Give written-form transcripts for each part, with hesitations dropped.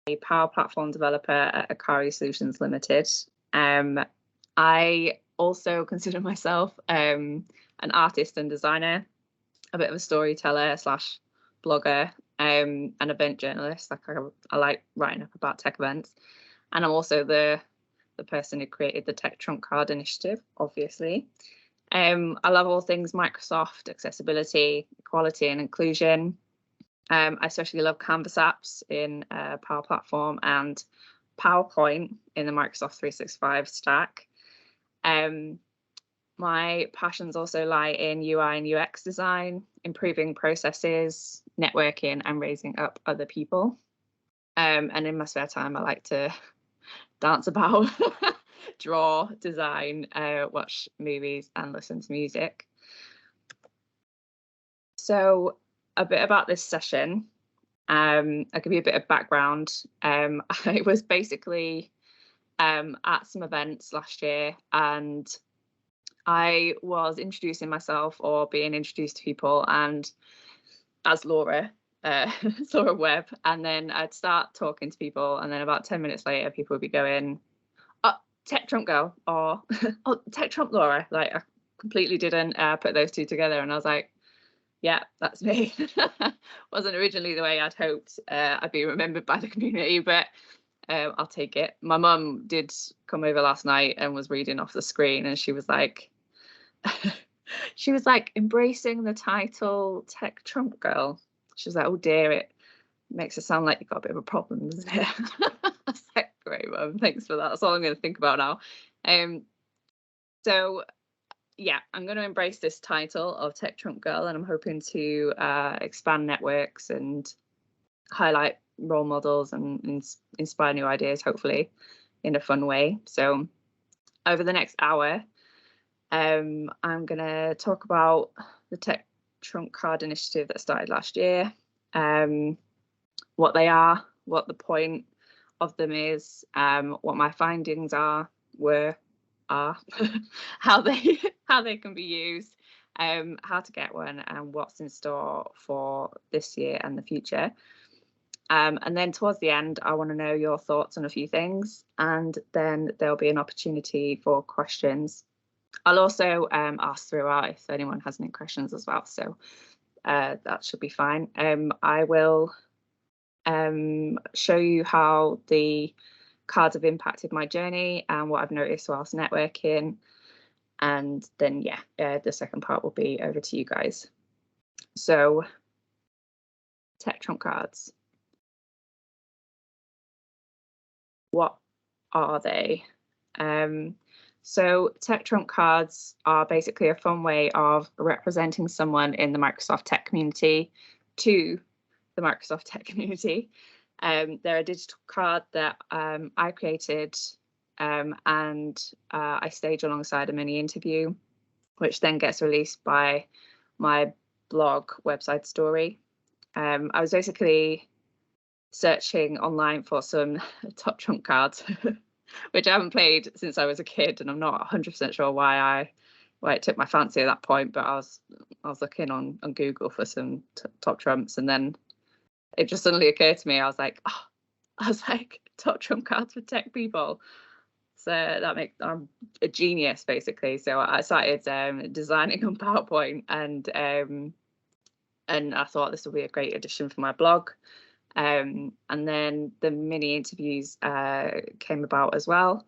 a Power Platform developer at Akari Solutions Limited. I also consider myself an artist and designer, a bit of a storyteller slash blogger, an event journalist. Like I like writing up about tech events, and I'm also the person who created the Tech Trump Card initiative, obviously. I love all things Microsoft, accessibility, equality and inclusion. I especially love Canvas apps in Power Platform and PowerPoint in the Microsoft 365 stack. My passions also lie in UI and UX design, improving processes, networking and raising up other people. And in my spare time, I like to dance about, draw, design, watch movies and listen to music. So a bit about this session. I'll give you a bit of background. I was basically at some events last year, and I was introducing myself or being introduced to people, and as Laura, Laura Webb, and then I'd start talking to people, and then about 10 minutes later, people would be going, "Oh, Tech Trump girl," or "Oh, Tech Trump Laura." Like I completely didn't put those two together, and I was like, yeah, that's me. Wasn't originally the way I'd hoped I'd be remembered by the community, but I'll take it. My mum did come over last night and was reading off the screen, and she was like, embracing the title Tech Trump Girl. She was like, oh dear, it makes it sound like you've got a bit of a problem, doesn't it? I was like, great, Mum, thanks for that. That's all I'm going to think about now. So yeah, I'm going to embrace this title of Tech Trump Girl, and I'm hoping to expand networks and highlight role models and inspire new ideas, hopefully in a fun way. So over the next hour, I'm going to talk about the Tech Trump Card initiative that started last year, what they are, what the point of them is, what my findings were, how they can be used, how to get one, and what's in store for this year and the future. And then towards the end, I want to know your thoughts on a few things, and then there'll be an opportunity for questions. I'll also ask throughout if anyone has any questions as well, so that should be fine. I will show you how the cards have impacted my journey and what I've noticed whilst networking, and then the second part will be over to you guys. So Tech Trump Cards, what are they? So Tech Trump Cards are basically a fun way of representing someone in the Microsoft tech community to the Microsoft tech community. They're a digital card that I created, and I stage alongside a mini interview, which then gets released by my blog website story. I was basically searching online for some top trump cards, which I haven't played since I was a kid, and I'm not 100% sure why it took my fancy at that point. But I was looking on Google for some top trumps, and then it just suddenly occurred to me. I was like, top trump cards for tech people. So I'm a genius basically. So I started designing on PowerPoint, and I thought this would be a great addition for my blog. And then the mini interviews came about as well.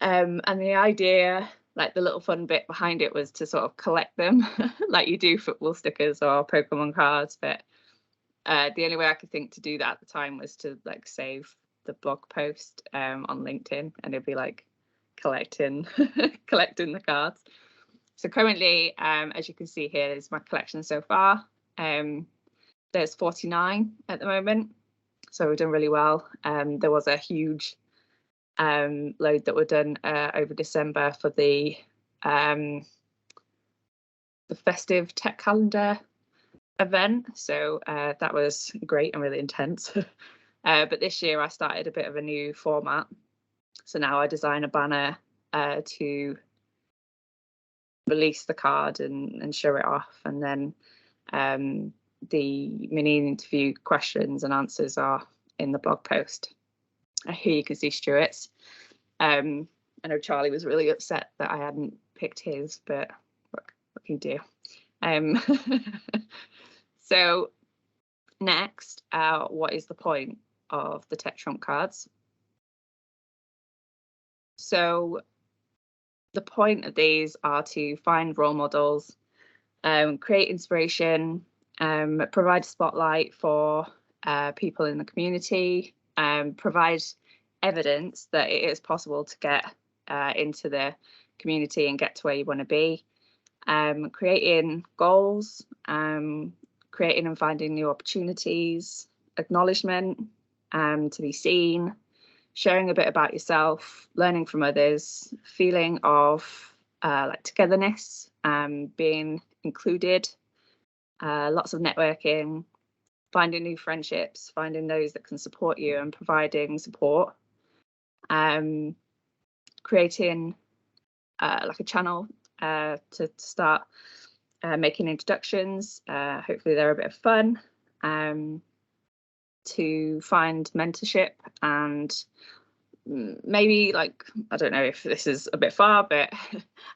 And the idea, like the little fun bit behind it, was to sort of collect them like you do football stickers or Pokemon cards. But the only way I could think to do that at the time was to like save the blog post on LinkedIn, and it'd be like collecting the cards. So currently, as you can see here, is my collection so far. There's 49 at the moment, so we've done really well. There was a huge load that were done over December for the festive tech calendar event, so that was great and really intense. But this year I started a bit of a new format, so now I design a banner to release the card and show it off, and then the mini interview questions and answers are in the blog post. Here you can see Stuart's. I know Charlie was really upset that I hadn't picked his, but what can you do? So next, what is the point of the tech trump cards? So the point of these are to find role models, create inspiration, provide a spotlight for people in the community, provide evidence that it is possible to get into the community and get to where you want to be, creating goals, creating and finding new opportunities, acknowledgement, to be seen, sharing a bit about yourself, learning from others, feeling of like togetherness, being included, lots of networking, finding new friendships, finding those that can support you and providing support, creating like a channel to start making introductions. Hopefully they're a bit of fun, to find mentorship and maybe, like, I don't know if this is a bit far, but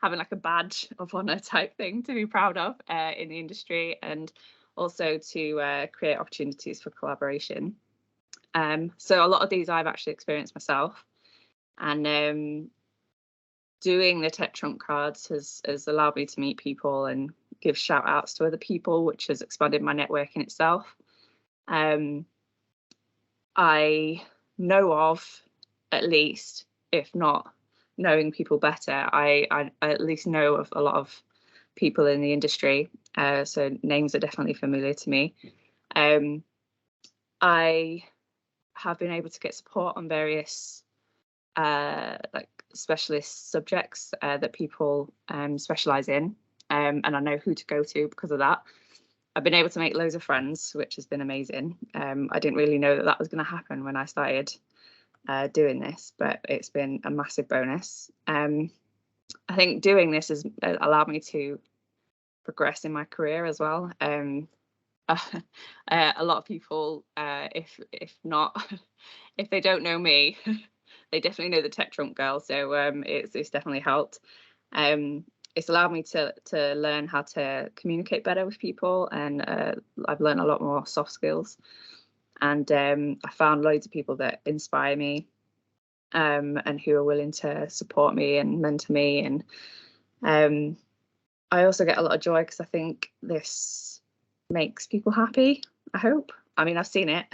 having like a badge of honour type thing to be proud of in the industry, and also to create opportunities for collaboration. So a lot of these I've actually experienced myself, and doing the tech trump cards has allowed me to meet people and give shout outs to other people, which has expanded my network in itself. I know of, at least, if not knowing people better, I at least know of a lot of people in the industry, so names are definitely familiar to me. I have been able to get support on various like specialist subjects that people specialize in, and I know who to go to because of that. I've been able to make loads of friends, which has been amazing. I didn't really know that that was going to happen when I started doing this, but it's been a massive bonus. I think doing this has allowed me to progress in my career as well. A lot of people, if not, if they don't know me, they definitely know the tech trump girl. So it's definitely helped. It's allowed me to learn how to communicate better with people, and I've learned a lot more soft skills. And I found loads of people that inspire me, and who are willing to support me and mentor me. And I also get a lot of joy because I think this makes people happy, I hope. I mean, I've seen it.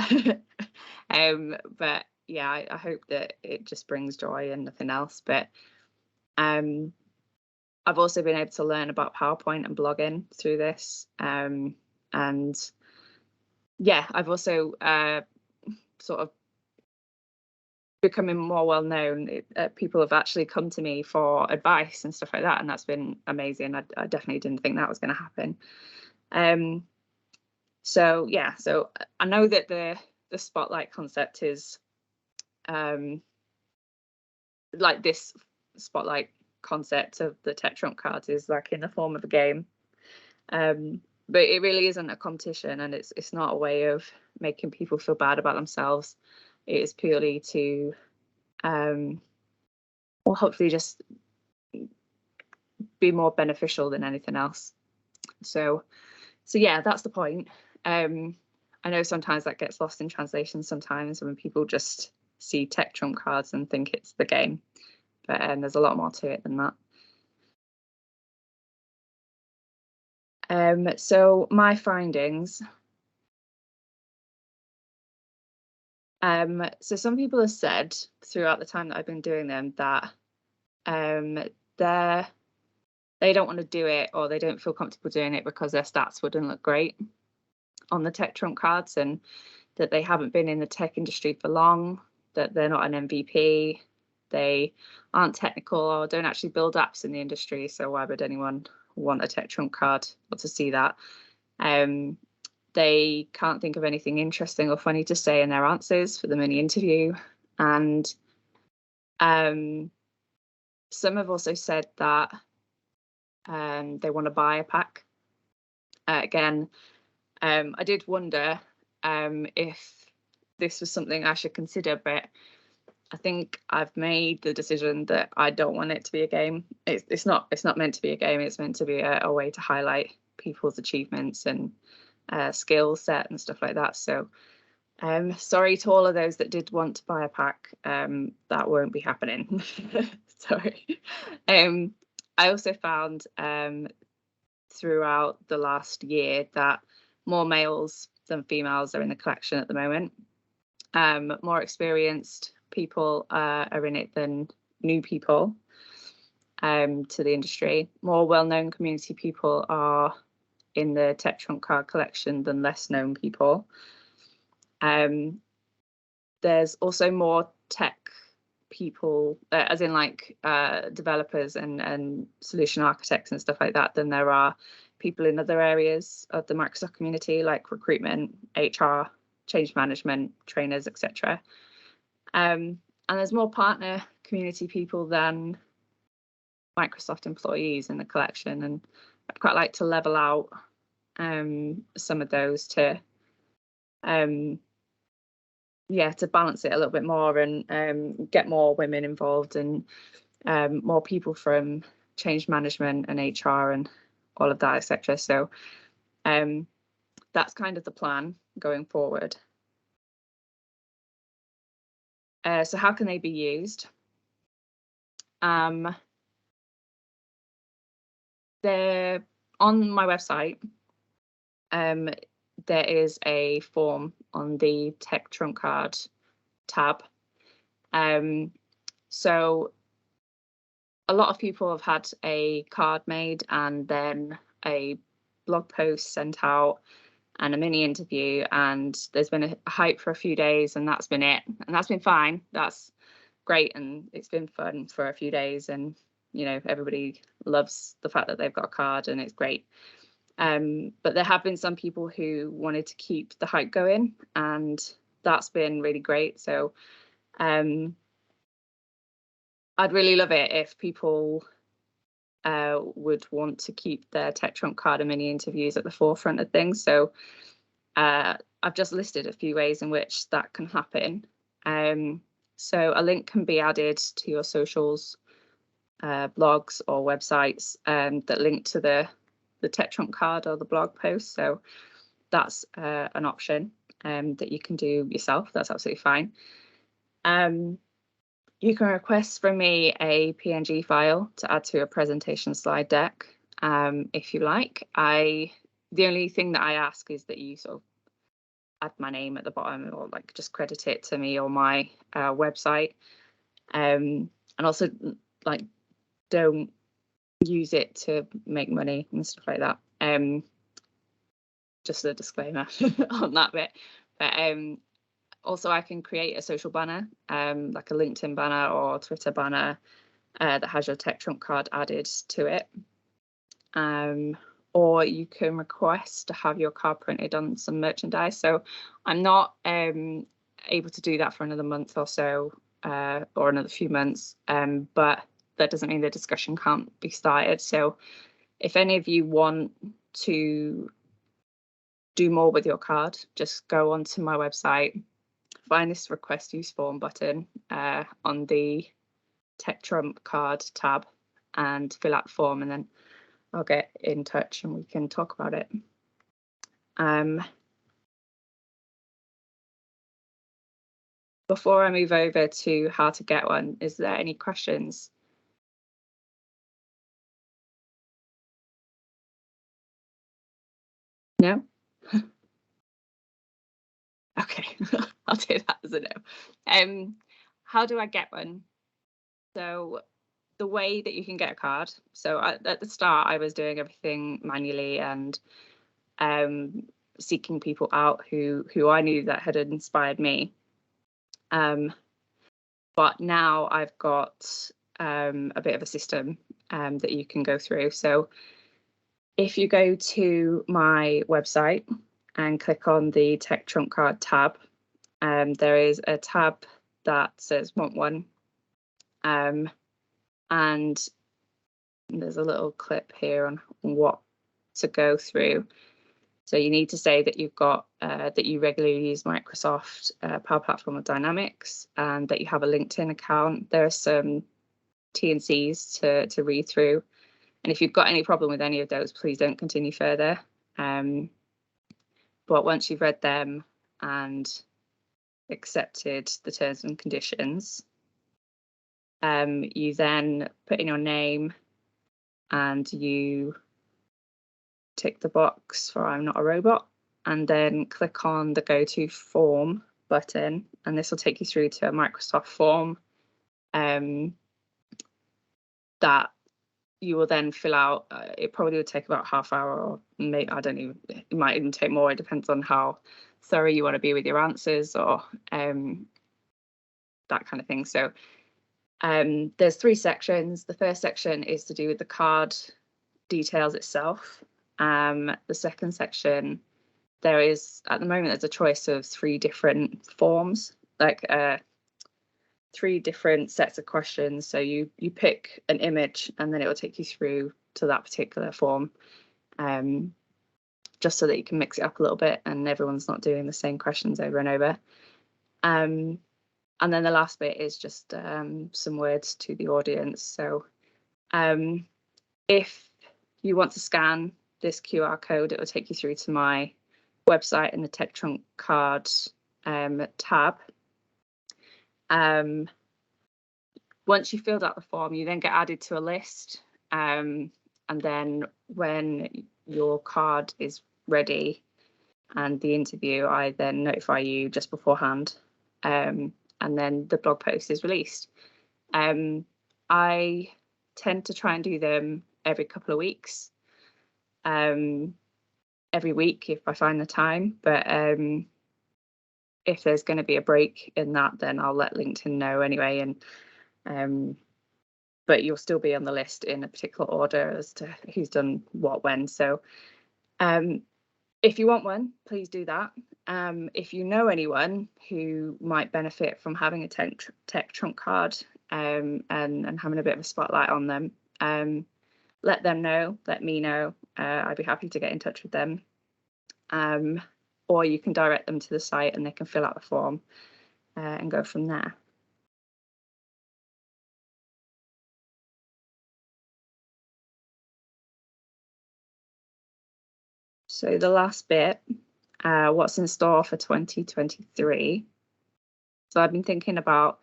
But yeah, I hope that it just brings joy and nothing else. But I've also been able to learn about PowerPoint and blogging through this. And yeah, I've also sort of becoming more well known. People have actually come to me for advice and stuff like that, and that's been amazing. I definitely didn't think that was going to happen. So yeah, so I know that the spotlight concept is like this spotlight concept of the tech trump cards is like in the form of a game, but it really isn't a competition, and it's not a way of making people feel bad about themselves. It is purely to well, hopefully just be more beneficial than anything else. So yeah, that's the point. I know sometimes that gets lost in translation sometimes when people just see tech trump cards and think it's the game, but there's a lot more to it than that. So my findings. So some people have said throughout the time that I've been doing them that they don't want to do it, or they don't feel comfortable doing it because their stats wouldn't look great on the tech trump cards, and that they haven't been in the tech industry for long, that they're not an MVP, they aren't technical or don't actually build apps in the industry, so why would anyone want a tech trump card or to see that? They can't think of anything interesting or funny to say in their answers for the mini interview. And some have also said that they want to buy a pack. Again, I did wonder if this was something I should consider, but I think I've made the decision that I don't want it to be a game. It's not meant to be a game. It's meant to be a way to highlight people's achievements and skill set and stuff like that. So sorry to all of those that did want to buy a pack. That won't be happening. Sorry. I also found throughout the last year that more males than females are in the collection at the moment. More experienced people are in it than new people to the industry. More well-known community people are in the tech trump card collection than less known people. There's also more tech people, as in like developers and solution architects and stuff like that, than there are people in other areas of the Microsoft community, like recruitment, HR, change management, trainers, etc. And there's more partner community people than Microsoft employees in the collection, and I'd quite like to level out some of those to to balance it a little bit more and get more women involved and more people from change management and HR and all of that, etc. So that's kind of the plan going forward. So how can they be used? They're on my website. There is a form on the Tech Trump Card tab. So a lot of people have had a card made and then a blog post sent out and a mini interview, and there's been a hype for a few days, and that's been it. And that's been fine. That's great, and it's been fun for a few days, and you know, everybody loves the fact that they've got a card and it's great. But there have been some people who wanted to keep the hype going, and that's been really great. So I'd really love it if people would want to keep their Tech Trump Card and mini interviews at the forefront of things. So I've just listed a few ways in which that can happen. So a link can be added to your socials, blogs or websites that link to the Tech Trump Card or the blog post. So that's an option that you can do yourself. That's absolutely fine. You can request from me a PNG file to add to a presentation slide deck if you like. The only thing that I ask is that you sort of add my name at the bottom, or like just credit it to me or my website, and also like don't use it to make money and stuff like that. Just a disclaimer on that bit. But also I can create a social banner, like a LinkedIn banner or Twitter banner that has your Tech Trump Card added to it. Or you can request to have your card printed on some merchandise. So I'm not able to do that for another month or so, or another few months, but that doesn't mean the discussion can't be started. So if any of you want to do more with your card, just go onto my website, find this request use form button on the Tech Trump Card tab and fill out the form, and then I'll get in touch and we can talk about it. Before I move over to how to get one, is there any questions? No? Okay, I'll take that as a no. How do I get one? So the way that you can get a card, so at the start I was doing everything manually and seeking people out who I knew that had inspired me. But now I've got a bit of a system that you can go through. So if you go to my website and click on the Tech Trump Card tab, there is a tab that says Want One, and there's a little clip here on what to go through. So you need to say that you've got that you regularly use Microsoft Power Platform or Dynamics, and that you have a LinkedIn account. There are some T&Cs to read through, and if you've got any problem with any of those, please don't continue further. But once you've read them and accepted the terms and conditions, you then put in your name and you tick the box for I'm not a robot, and then click on the go to form button, and this will take you through to a Microsoft form that you will then fill out. It probably would take about half hour, or maybe, I don't even, it might even take more. It depends on how thorough you want to be with your answers, or that kind of thing. So there's 3 sections. The first section is to do with the card details itself. The second section, there is, at the moment, there's a choice of 3 different forms, like 3 different sets of questions. So you pick an image, and then it will take you through to that particular form, just so that you can mix it up a little bit and everyone's not doing the same questions over and over. And then the last bit is just some words to the audience. So if you want to scan this QR code, it will take you through to my website in the Tech Trump Card tab. Once you've filled out the form, you then get added to a list, and then when your card is ready and the interview, I then notify you just beforehand, and then the blog post is released. I tend to try and do them every couple of weeks, every week if I find the time, but if there's going to be a break in that, then I'll let LinkedIn know anyway, and but you'll still be on the list in a particular order as to who's done what when. So if you want one, please do that. If you know anyone who might benefit from having a tech trump card and having a bit of a spotlight on them, let them know, let me know. I'd be happy to get in touch with them. Or you can direct them to the site and they can fill out the form and go from there. So the last bit, what's in store for 2023. So I've been thinking about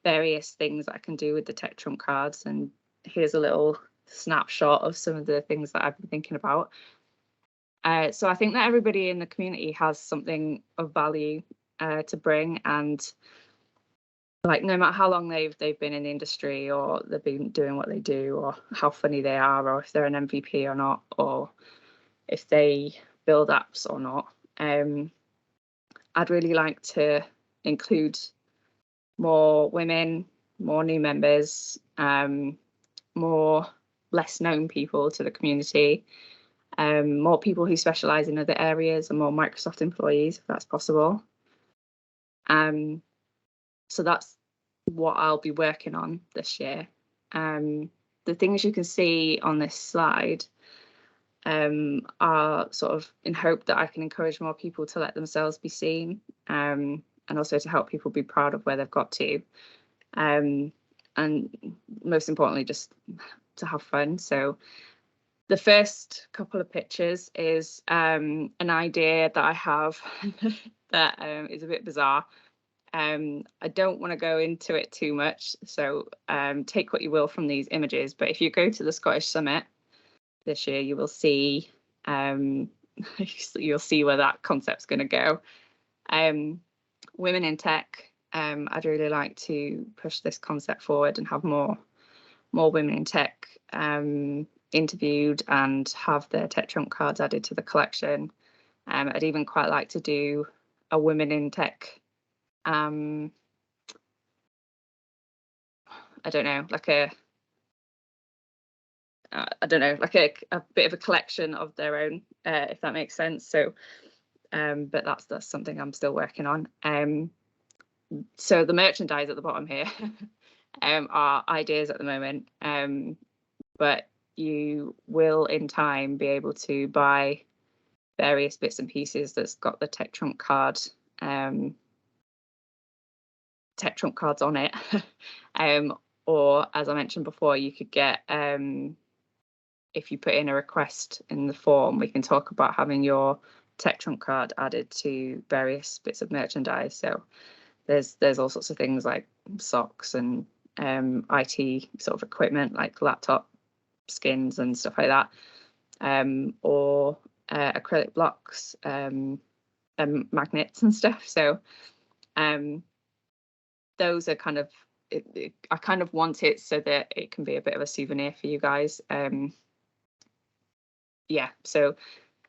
various things that I can do with the Tech Trump cards, and here's a little snapshot of some of the things that I've been thinking about. So I think that everybody in the community has something of value to bring, and like no matter how long they've been in the industry, or they've been doing what they do, or how funny they are, or if they're an MVP or not, or if they build apps or not, I'd really like to include more women, more new members, more less known people to the community, more people who specialize in other areas, and more Microsoft employees if that's possible. So that's what I'll be working on this year. The things you can see on this slide are sort of in hope that I can encourage more people to let themselves be seen, and also to help people be proud of where they've got to, and most importantly, just to have fun. So the first couple of pictures is an idea that I have that is a bit bizarre. I don't want to go into it too much, so take what you will from these images, but if you go to the Scottish Summit this year, you will see you'll see where that concept's going to go. Women in tech, I'd really like to push this concept forward and have more women in tech interviewed and have their Tech Trump cards added to the collection. I'd even quite like to do a women in tech, I don't know, like a bit of a collection of their own, if that makes sense. So but that's something I'm still working on. So the merchandise at the bottom here are ideas at the moment, but you will in time be able to buy various bits and pieces that's got the tech trump card, tech trump cards on it. Or as I mentioned before, you could get, if you put in a request in the form, we can talk about having your tech trump card added to various bits of merchandise. So there's all sorts of things like socks and IT sort of equipment like laptop skins and stuff like that, or acrylic blocks and magnets and stuff. So those are kind of, I kind of want it so that it can be a bit of a souvenir for you guys. Yeah, so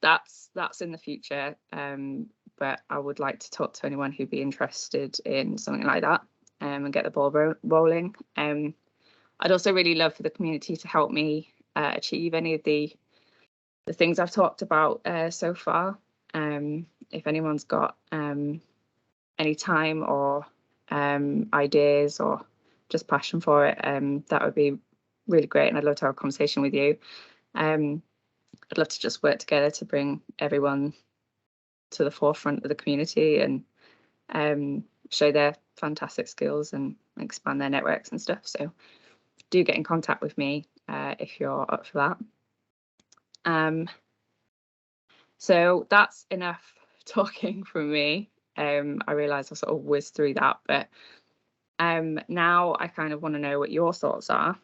that's in the future, but I would like to talk to anyone who'd be interested in something like that, and get the ball rolling. I'd also really love for the community to help me achieve any of the things I've talked about so far. If anyone's got any time or ideas or just passion for it, that would be really great, and I'd love to have a conversation with you. I'd love to just work together to bring everyone to the forefront of the community and show their fantastic skills and expand their networks and stuff. So do get in contact with me if you're up for that. So that's enough talking from me. I realise I sort of whizzed through that, but now I kind of want to know what your thoughts are.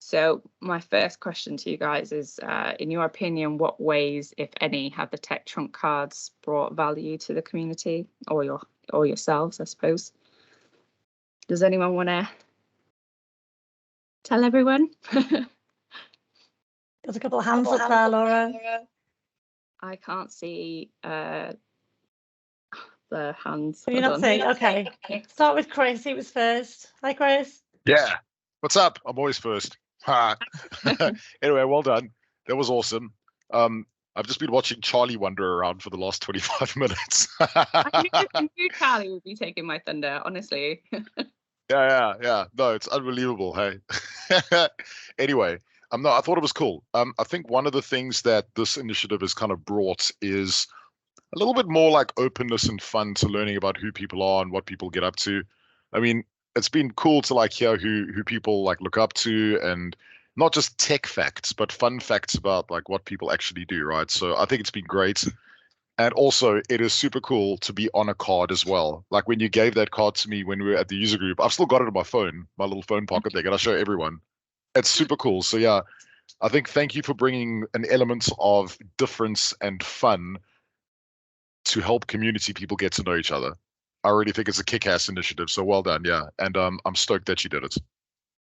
So my first question to you guys is, in your opinion, what ways, if any, have the tech trump cards brought value to the community or yourselves, I suppose? Does anyone want to tell everyone? There's a couple of hands up there, Laura. I can't see the hands. Can you not see? Okay. Start with Chris. He was first. Hi, Chris. Yeah. What's up? I'm always first. Anyway, well done. That was awesome. I've just been watching Charlie wander around for the last 25 minutes. I knew Charlie would be taking my thunder, honestly. Yeah. No, it's unbelievable. Hey. Anyway, I thought it was cool. I think one of the things that this initiative has kind of brought is a little bit more like openness and fun to learning about who people are and what people get up to. I mean, it's been cool to like hear who people like look up to, and not just tech facts, but fun facts about like what people actually do, right? So I think it's been great. And also it is super cool to be on a card as well. Like when you gave that card to me when we were at the user group, I've still got it in my phone, my little phone pocket there. Can I show everyone? It's super cool. So yeah, I think thank you for bringing an element of difference and fun to help community people get to know each other. I really think it's a kick-ass initiative, so well done, yeah. And I'm stoked that you did it.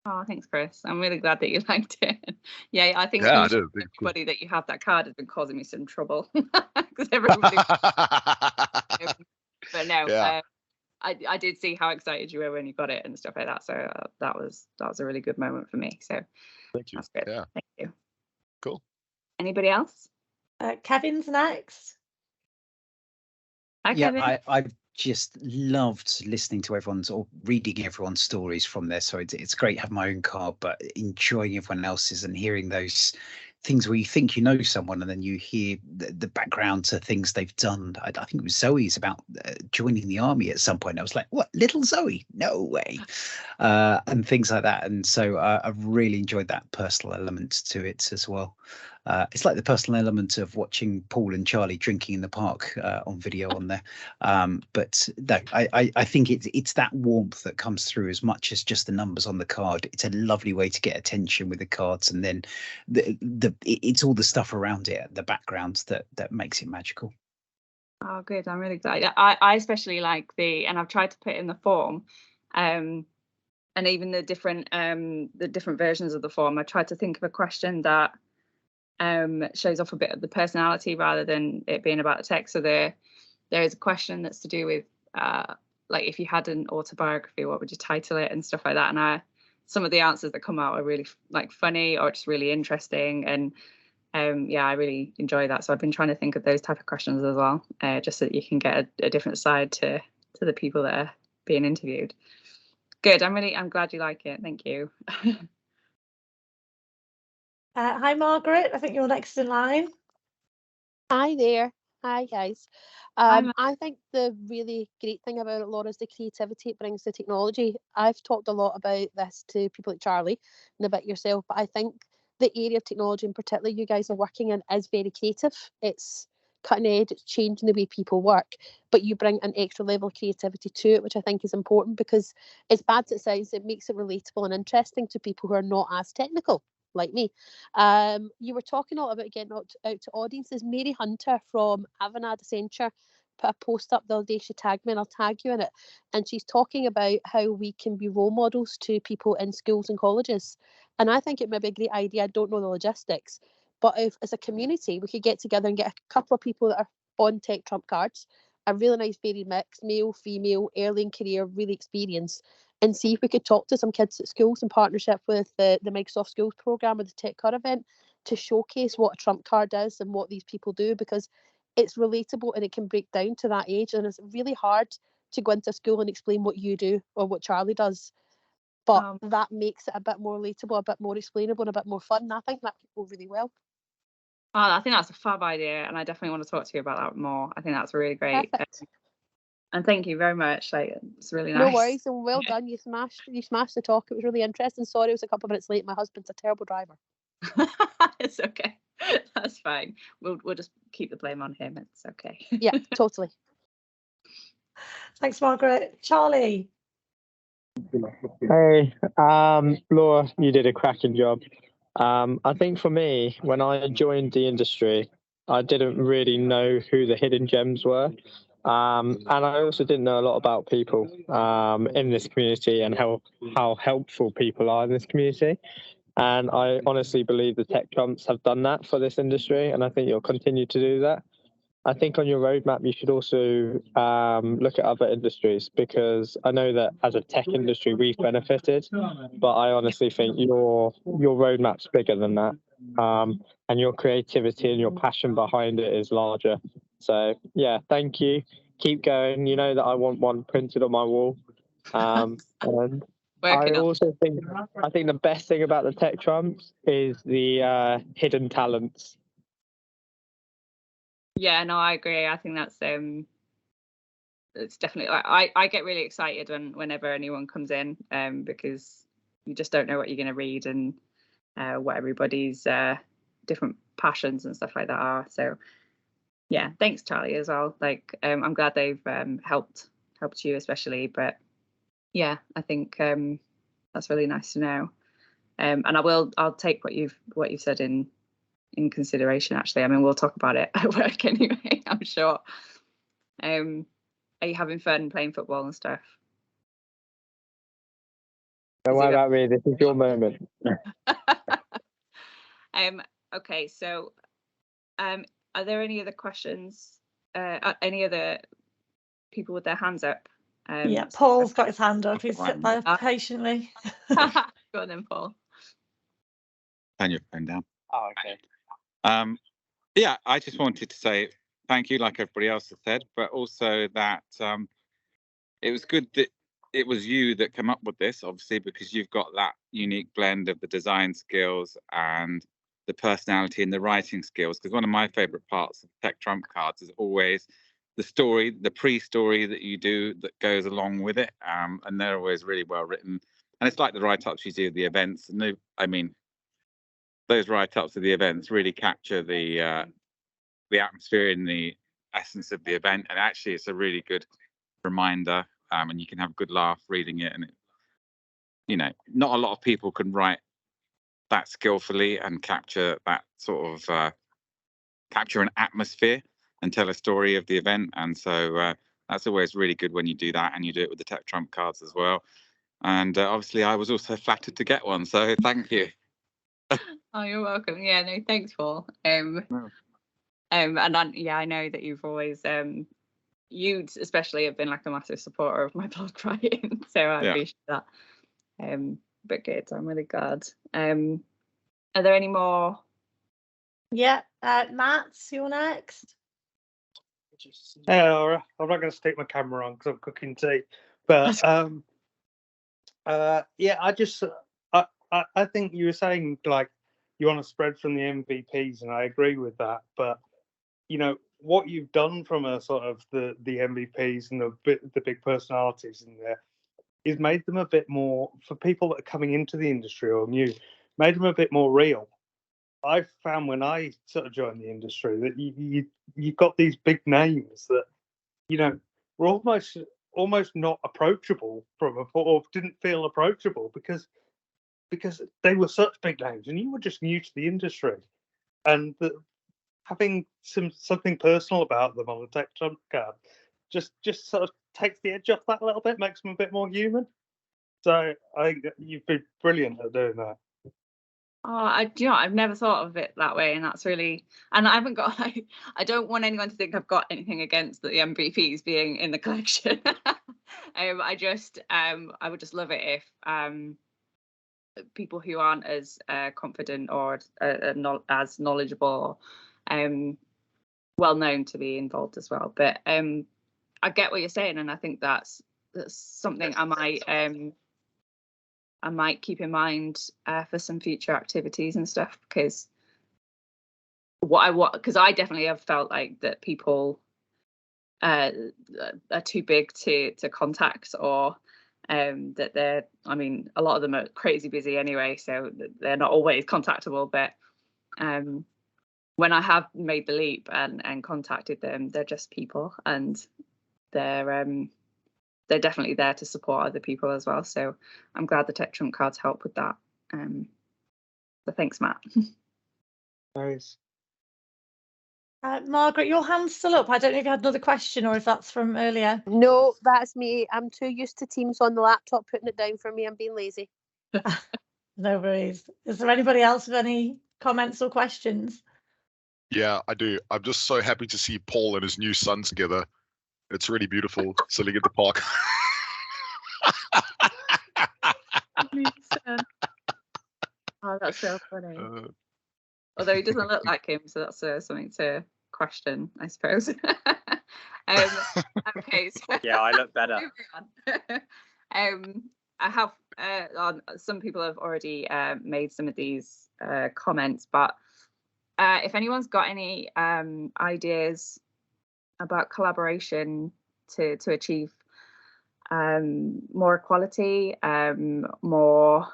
Oh, thanks, Chris. I'm really glad that you liked it. Yeah, I think I did. Everybody that you have that card has been causing me some trouble because everybody. But no, yeah. I did see how excited you were when you got it and stuff like that. So that was a really good moment for me. So thank you. That's good. Yeah. Thank you. Cool. Anybody else? Kevin's next. Hi, Kevin. I've just loved listening to everyone's or reading everyone's stories from there. So it's great to have my own card, but enjoying everyone else's and hearing those things where you think you know someone and then you hear the background to things they've done. I think it was Zoe's about joining the army at some point. I was like, what, little Zoe? No way. And things like that. And so I've really enjoyed that personal element to it as well. It's like the personal element of watching Paul and Charlie drinking in the park on video on there. But no, I think it's that warmth that comes through as much as just the numbers on the card. It's a lovely way to get attention with the cards, and then it's all the stuff around it, the background that makes it magical. Oh, good. I'm really glad. I especially like and I've tried to put in the form, and even the different versions of the form. I tried to think of a question that shows off a bit of the personality rather than it being about the text. So there is a question that's to do with like if you had an autobiography, what would you title it and stuff like that. And some of the answers that come out are really like funny or just really interesting. And yeah, I really enjoy that. So I've been trying to think of those type of questions as well, just so that you can get a different side to the people that are being interviewed. Good. I'm glad you like it. Thank you. Hi, Margaret. I think you're next in line. Hi there. Hi guys. Hi, I think the really great thing about it, Laura, is the creativity it brings to technology. I've talked a lot about this to people like Charlie and a bit yourself, but I think the area of technology in particular you guys are working in is very creative. It's cutting edge, it's changing the way people work, but you bring an extra level of creativity to it, which I think is important because as bad as it sounds, it makes it relatable and interesting to people who are not as technical like me. You were talking a lot about getting out to audiences. Mary Hunter from Avanade Accenture put a post up the other day. She tagged me and I'll tag you in it. And she's talking about how we can be role models to people in schools and colleges. And I think it may be a great idea. I don't know the logistics, but if as a community we could get together and get a couple of people that are on tech trump cards, a really nice varied mix, male, female, early in career, really experienced, and see if we could talk to some kids at schools in partnership with the Microsoft Schools programme or the Tech Card event to showcase what a trump card is and what these people do, because it's relatable and it can break down to that age. And it's really hard to go into school and explain what you do or what Charlie does. But that makes it a bit more relatable, a bit more explainable and a bit more fun. And I think that could go really well. I think that's a fab idea, and I definitely want to talk to you about that more. I think that's really great. And thank you very much. Like, it's really nice. No worries, and well done. You smashed the talk. It was really interesting. Sorry, it was a couple of minutes late. My husband's a terrible driver. It's okay. That's fine. We'll just keep the blame on him. It's okay. Yeah, totally. Thanks, Margaret. Charlie. Hey, Laura, you did a cracking job. I think for me, when I joined the industry, I didn't really know who the hidden gems were. And I also didn't know a lot about people in this community and how helpful people are in this community. And I honestly believe the tech trumps have done that for this industry, and I think you'll continue to do that. I think on your roadmap, you should also look at other industries, because I know that as a tech industry, we've benefited, but I honestly think your roadmap's bigger than that. And your creativity and your passion behind it is larger. So yeah, thank you. Keep going. You know that I want one printed on my wall. And I also think the best thing about the tech trumps is the hidden talents. Yeah, no, I agree. I think that's it's definitely, I get really excited whenever anyone comes in, because you just don't know what you're going to read and what everybody's different passions and stuff like that are. So yeah, thanks Charlie as well. Like I'm glad they've helped you especially, but yeah, I think that's really nice to know. And I'll take what you've said in consideration. Actually, I mean, we'll talk about it at work anyway, I'm sure. Are you having fun playing football and stuff? Don't worry about me, this is your moment. Okay, so are there any other questions? Any other people with their hands up? Yeah, Paul's got his hand up. He's sitting there patiently. Go on then, Paul. Turn your phone down. Oh, okay. Yeah, I just wanted to say thank you, like everybody else has said, but also that it was good that it was you that came up with this, obviously, because you've got that unique blend of the design skills and the personality and the writing skills. Because one of my favorite parts of Tech Trump cards is always the story, the pre-story that you do that goes along with it, and they're always really well written. And it's like the write-ups you do at the events. And I mean, those write-ups of the events really capture the atmosphere and the essence of the event. And actually, it's a really good reminder, and you can have a good laugh reading it. And not a lot of people can write that skillfully and capture that sort of capture an atmosphere and tell a story of the event. And so that's always really good when you do that, and you do it with the Tech Trump cards as well. And obviously, I was also flattered to get one, so thank you. Oh, you're welcome. Yeah, no, thanks, Paul. And I know that you've always you especially have been like a massive supporter of my blog writing, so I appreciate that. But good, I'm really glad. Are there any more? Yeah, Matt, you're next. Hey Laura, I'm not going to stick my camera on because I'm cooking tea, but I think you were saying like you want to spread from the MVPs, and I agree with that. But what you've done from a sort of the MVPs and the big personalities in there is made them a bit more, for people that are coming into the industry or new, made them a bit more real. I found when I sort of joined the industry that you got these big names that were almost not approachable or didn't feel approachable because they were such big names and you were just new to the industry, and having something personal about them on the tech trump card just sort of takes the edge off that a little bit, makes them a bit more human. So I think you've been brilliant at doing that. Oh, I've never thought of it that way, and that's really. And I haven't got. I don't want anyone to think I've got anything against the MVPs being in the collection. I would just love it if people who aren't as confident or not as knowledgeable, well known to be involved as well. But I get what you're saying, and I think that's something I might keep in mind for some future activities and stuff, because I definitely have felt like that people are too big to contact, or that they're, I mean, a lot of them are crazy busy anyway, so they're not always contactable. But when I have made the leap and contacted them, they're just people, and they're definitely there to support other people as well. So I'm glad the Tech Trump cards help with that. So thanks, Matt. Nice. Margaret, your hand's still up. I don't know if you had another question or if that's from earlier. No, that's me. I'm too used to Teams on the laptop putting it down for me. I'm being lazy. No worries. Is there anybody else with any comments or questions? Yeah, I do. I'm just so happy to see Paul and his new son together. It's really beautiful, sitting in the park. Oh, that's so funny. Although he doesn't look like him, so that's something to question, I suppose. Okay, so yeah, I look better. I have some people have already made some of these comments, but if anyone's got any ideas about collaboration to achieve more equality, more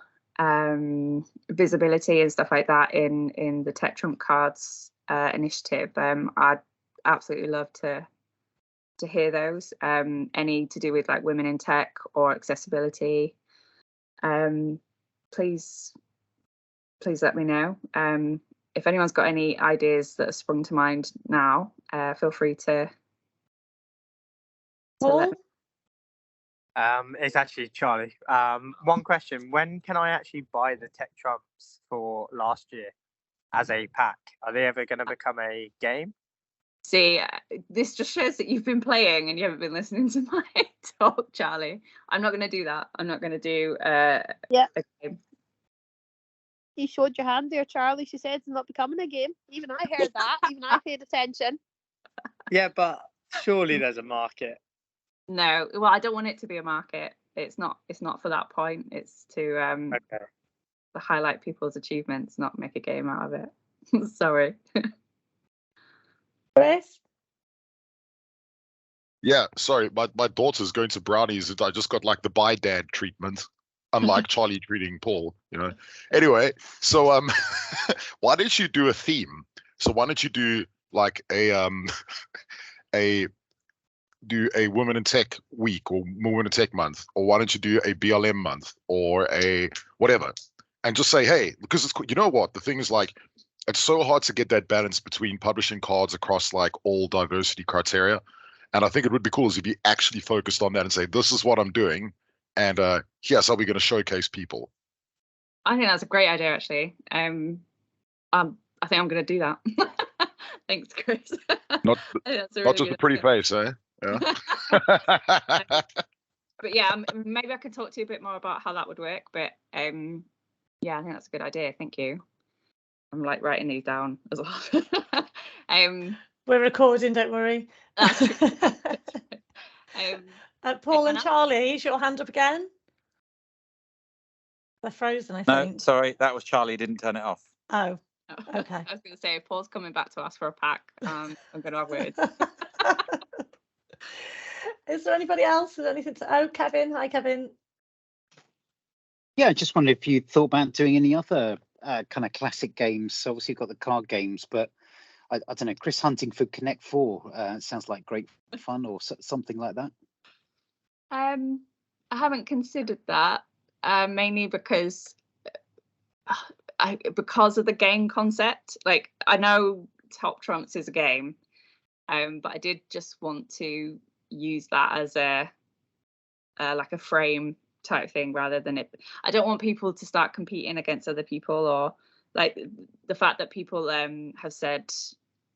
visibility and stuff like that in the Tech Trump Cards initiative, I'd absolutely love to hear those. Any to do with like women in tech or accessibility, please let me know. If anyone's got any ideas that have sprung to mind now, feel free to let me. It's actually Charlie. One question: when can I actually buy the Tech Trumps for last year as a pack? Are they ever going to become a game? See, this just shows that you've been playing and you haven't been listening to my talk, Charlie. I'm not going to do that. I'm not going to do a game. You showed your hand there, Charlie. She said it's not becoming a game. Even I heard that. Even I paid attention. Yeah, but surely there's a market. No, well, I don't want it to be a market. It's not for that point. It's to to highlight people's achievements, not make a game out of it. Sorry. Chris? Yeah, sorry, my daughter's going to Brownies and I just got like the bye dad treatment, unlike Charlie treating Paul, Anyway, so why don't you do a theme? So why don't you do like a Women in Tech week or Women in Tech month, or why don't you do a BLM month or a whatever, and just say, hey, because it's, you know what, the thing is, like, it's so hard to get that balance between publishing cards across like all diversity criteria. And I think it would be cool if you actually focused on that and say, this is what I'm doing, and here's how we're going to showcase people. I think that's a great idea, actually. I think I'm going to do that. Thanks, Chris. Not just a pretty face, eh? Yeah. But yeah, maybe I could talk to you a bit more about how that would work. But yeah, I think that's a good idea. Thank you. I'm like writing these down as well. We're recording, don't worry. That's true. Paul and Charlie, is your hand up again? They're frozen, I think. No, sorry, that was Charlie, didn't turn it off. Oh, I okay. was going to say, if Paul's coming back to ask for a pack, I'm going to have words. Is there anybody else with anything to? Oh, Kevin. Hi, Kevin. Yeah, I just wondered if you thought about doing any other kind of classic games. So obviously you've got the card games, but I don't know, Chris Huntingford Connect 4 sounds like great fun, or something like that. I haven't considered that, mainly because because of the game concept. Like, I know Top Trumps is a game, but I did just want to use that as a like a frame type thing, rather than it. I don't want people to start competing against other people, or like the fact that people have said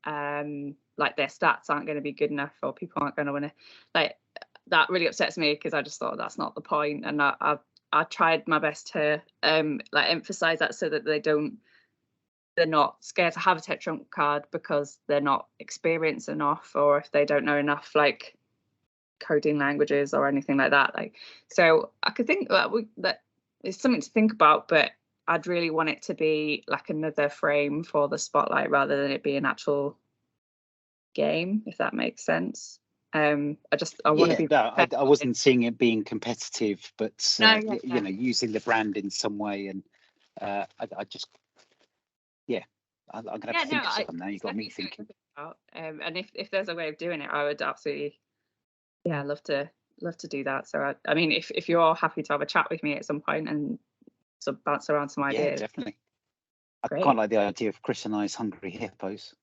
like their stats aren't going to be good enough, or people aren't going to win it. Like, that really upsets me, because I just thought that's not the point, and I tried my best to like emphasize that, so that they're not scared to have a tech trump card because they're not experienced enough, or if they don't know enough like coding languages or anything like that. Like, so I could think that it's something to think about, but I'd really want it to be like another frame for the spotlight, rather than it be an actual game, if that makes sense. I want to be. No, I wasn't seeing it being competitive, but you know, using the brand in some way, and I just, I'm gonna have to think of something now. You've got me thinking. And if there's a way of doing it, I would absolutely, love to do that. So I mean, if you're all happy to have a chat with me at some point and sort of bounce around some ideas. Yeah, definitely. Great. I quite like the idea of Chris and I's Hungry Hippos.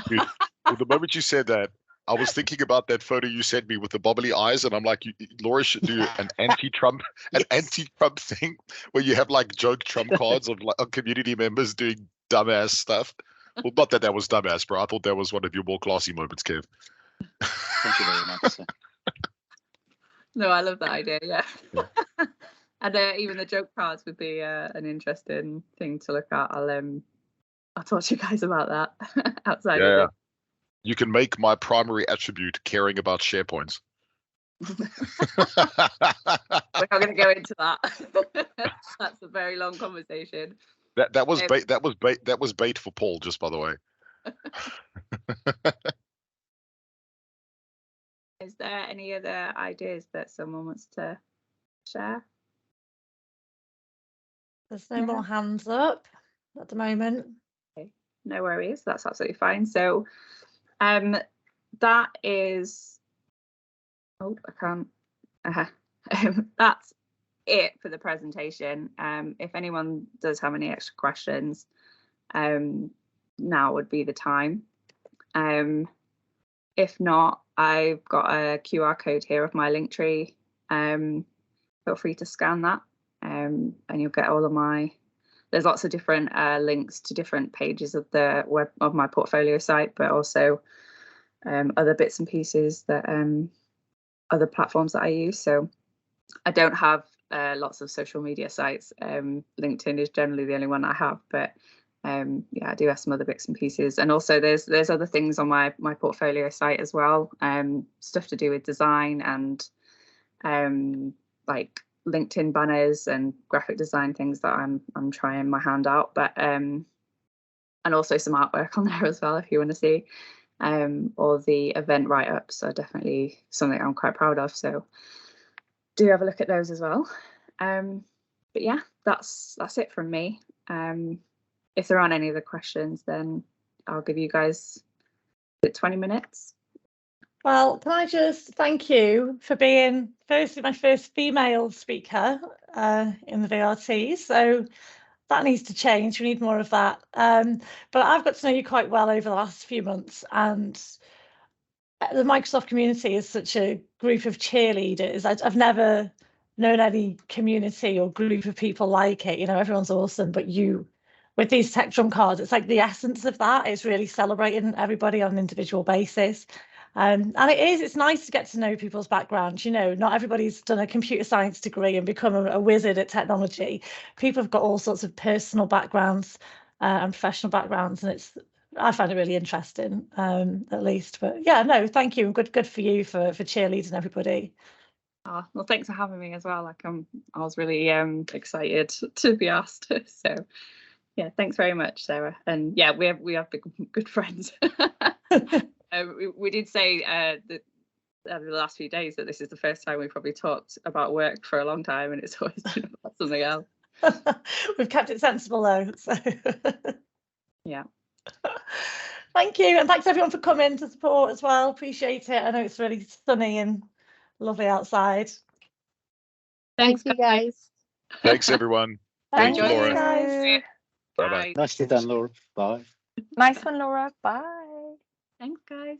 Dude, well, the moment you said that, I was thinking about that photo you sent me with the bubbly eyes, and I'm like, Laura should do an anti-Trump, anti-Trump thing where you have like joke Trump cards of like community members doing dumbass stuff. Well, not that was dumbass, bro. I thought that was one of your more classy moments, Kev. Thank you very much, sir. No, I love that idea. Yeah. And even the joke cards would be an interesting thing to look at. I'll talk to you guys about that outside of it. You can make my primary attribute caring about SharePoints. We're not going to go into that. That's a very long conversation. That was bait. That was bait for Paul, just by the way. Is there any other ideas that someone wants to share? There's no more hands up at the moment. Okay. No worries. That's absolutely fine. So that is, I can't, that's it for the presentation. If anyone does have any extra questions, now would be the time. If not, I've got a QR code here of my Linktree. Feel free to scan that, and you'll get all of there's lots of different links to different pages of the web of my portfolio site, but also other bits and pieces that other platforms that I use. So I don't have lots of social media sites. LinkedIn is generally the only one I have, but I do have some other bits and pieces. And also there's other things on my portfolio site as well, stuff to do with design and like LinkedIn banners and graphic design things that I'm trying my hand out, but and also some artwork on there as well if you want to see. Or the event write-ups are definitely something I'm quite proud of, so do have a look at those as well. But yeah, that's it from me. If there aren't any other questions, then I'll give you guys 20 minutes. Well, can I just thank you for being my first female speaker in the VRT. So that needs to change. We need more of that. But I've got to know you quite well over the last few months, and the Microsoft community is such a group of cheerleaders. I've never known any community or group of people like it. You know, everyone's awesome, but you, with these tech trump cards, it's like the essence of that. It's really celebrating everybody on an individual basis. And it's nice to get to know people's backgrounds. You know, not everybody's done a computer science degree and become a wizard at technology. People have got all sorts of personal backgrounds and professional backgrounds, and I find it really interesting, at least. But yeah, no, thank you, and good for you for cheerleading everybody. Oh, well, thanks for having me as well. Like I was really excited to be asked. So Yeah, thanks very much, Sarah. And yeah, we have been good friends. We did say that the last few days that this is the first time we've probably talked about work for a long time, and it's always been about something else. We've kept it sensible though. So yeah. Thank you, and thanks everyone for coming to support as well. Appreciate it. I know it's really sunny and lovely outside. Thanks, you guys. Thanks, everyone. Thank you, you, Laura. guys. Bye-bye. Nicely done, Laura. Bye. Nice one, Laura. Bye. Thanks, guys.